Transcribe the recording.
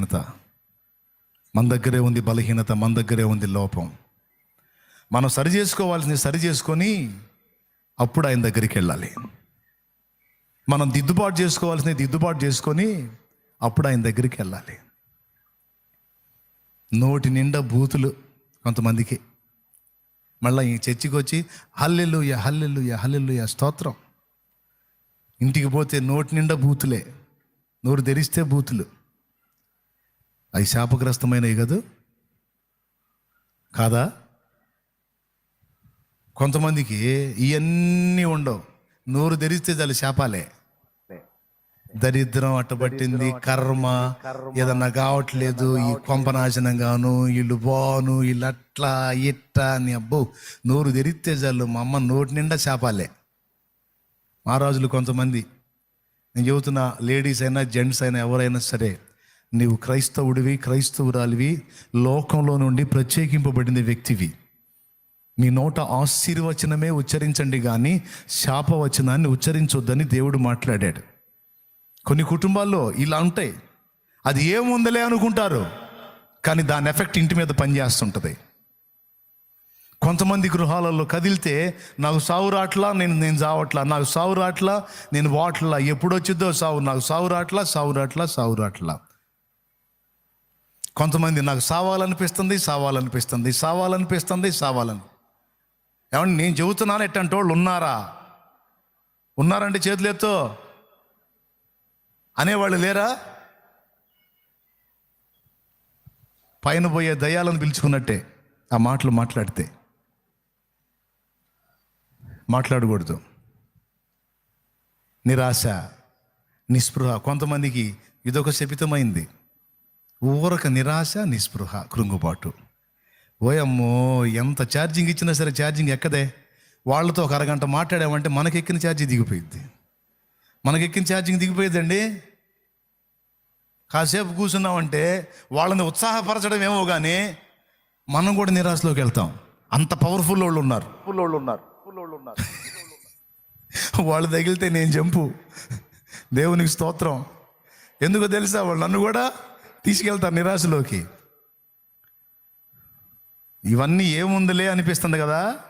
బలహీనత, మన దగ్గరే ఉంది బలహీనత, మన దగ్గరే ఉంది లోపం. మనం సరి చేసుకోవాల్సింది సరి చేసుకొని అప్పుడు ఆయన దగ్గరికి వెళ్ళాలి. మనం దిద్దుబాటు చేసుకోవాల్సింది దిద్దుబాటు చేసుకొని అప్పుడు ఆయన దగ్గరికి వెళ్ళాలి. నోటి నిండా బూతులు కొంతమందికి. మళ్ళీ ఈ చర్చికి వచ్చి హల్లెలూయా హల్లెలూయా హల్లెలూయా స్తోత్రం. ఇంటికి పోతే నోటి నిండా బూతులే, నోరు తెరిస్తే బూతులు. అవి శాపగ్రస్తమైనవి కదా, కాదా? కొంతమందికి ఇవన్నీ ఉండవు, నోరు తెరిస్తే చాలు శాపాలే. దరిద్రం అట్టబట్టింది, కర్మ ఏదన్నా కావట్లేదు, ఈ కొంపనాశనంగాను, వీళ్ళు బాను, వీళ్ళు అట్లా ఇట్లా అని. అబ్బో, నోరు తెరిస్తే చాలు మా అమ్మ నోటి నిండా శాపాలే. మహారాజులు కొంతమంది, నేను చెబుతున్నా, లేడీస్ అయినా జెంట్స్ అయినా ఎవరైనా సరే, నీవు క్రైస్తవుడివి క్రైస్తవురాలివి, లోకంలో నుండి ప్రత్యేకింపబడిన వ్యక్తివి. నీ నోట ఆశీర్వచనమే ఉచ్చరించండి కానీ శాపవచనాన్ని ఉచ్చరించొద్దని దేవుడు మాట్లాడాడు. కొన్ని కుటుంబాల్లో ఇలా ఉంటాయి, అది ఏముందలే అనుకుంటారు, కానీ దాని ఎఫెక్ట్ ఇంటి మీద పనిచేస్తుంటుంది. కొంతమంది గృహాలలో కదిలితే నాకు సావు రాట్లా, నేను చావట్లా, నాకు సావు రాట్లా, నేను వాట్లా, ఎప్పుడు వచ్చిద్దో సావు, నాకు సావు రాట్లా సావు రాట్లా సావు రాట్లా. కొంతమంది నాకు సావాలనిపిస్తుంది సావాలనిపిస్తుంది సావాలనిపిస్తుంది సావాలని. ఏమంటే నేను చెబుతున్నాను, ఎట్టంటే వాళ్ళు ఉన్నారంటే చేతులు ఎత్తో అనేవాళ్ళు లేరా? పైన పోయే దయ్యాలను పిలుచుకున్నట్టే ఆ మాటలు మాట్లాడకూడదు. నిరాశ, నిస్పృహ. కొంతమందికి ఇదొక శపితమైంది, ఊరక నిరాశ, నిస్పృహ, కృంగుబాటు. ఓయమ్మో, ఎంత ఛార్జింగ్ ఇచ్చినా సరే ఛార్జింగ్ ఎక్కదే. వాళ్ళతో ఒక అరగంట మాట్లాడామంటే మనకెక్కిన ఛార్జింగ్ దిగిపోయింది. మనకెక్కిన ఛార్జింగ్ దిగిపోయిందండి. కాసేపు కూర్చున్నామంటే వాళ్ళని ఉత్సాహపరచడం ఏమో కానీ మనం కూడా నిరాశలోకి వెళ్తాం. అంత పవర్ఫుల్ వాళ్ళు ఉన్నారు. వాళ్ళు తగిలితే నేను జంపు. దేవునికి స్తోత్రం. ఎందుకో తెలుసా, వాళ్ళు నన్ను కూడా తీసుకెళ్తారు నిరాశలోకి. ఇవన్నీ ఏముందిలే అనిపిస్తుంది కదా.